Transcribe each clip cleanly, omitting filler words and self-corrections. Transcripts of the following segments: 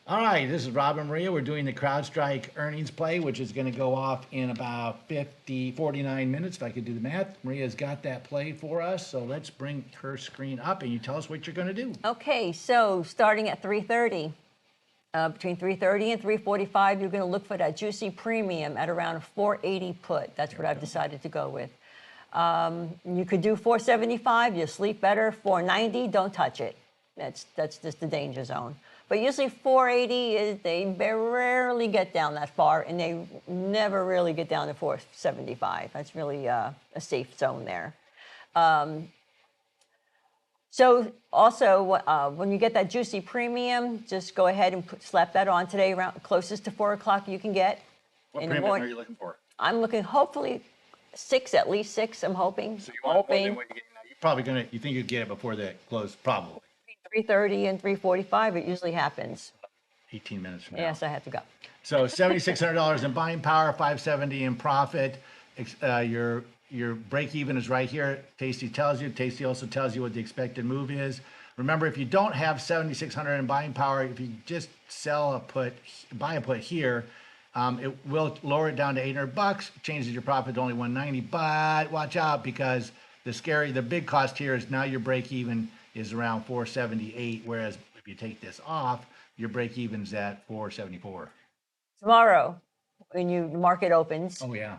All right, this is Rob and Maria. We're doing the CrowdStrike earnings play, which is going to go off in about 49 minutes, if I could do the math. Maria's got that play for us, so let's bring her screen up and you tell us what you're going to do. Okay, so starting at 3:30, between 3:30 and 3:45, you're going to look for that juicy premium at around 480 put. That's what I've decided to go with. You could do 475, you sleep better. 490, don't touch it. That's just the danger zone. But usually 480 is, they rarely get down that far, and they never really get down to 475. That's really a safe zone there. So also, when you get that juicy premium, just go ahead and slap that on today, around closest to 4 o'clock you can get. What premium are you looking for? I'm looking, hopefully, 6, at least 6, I'm hoping. So you want more than what you get now. You're probably going to, you think you'd get it before the close, probably. 3:30 and 3:45, it usually happens. 18 minutes from now. Yes, I have to go. So $7,600 in buying power, 570 in profit. Your break even is right here. Tasty tells you. Tasty also tells you what the expected move is. Remember, if you don't have 7,600 in buying power, if you just sell a put, buy a put here, it will lower it down to $800, changes your profit to only 190. But watch out, because the big cost here is now your break even is around 478, whereas if you take this off, your break even's at 474. Tomorrow, when the market opens, Oh yeah.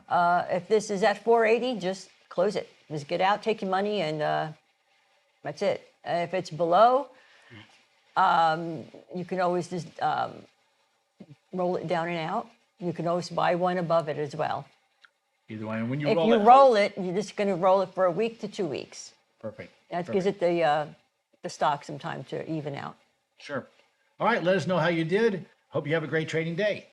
if this is at 480, just close it. Just get out, take your money, and that's it. If it's below, you can always just roll it down and out. You can always buy one above it as well. Either way, and when you If roll you it, roll it, you're just going to roll it for a week to 2 weeks. perfect. That Perfect. gives it the stock some time to even out. Sure. All right, let us know how you did. Hope you have a great trading day.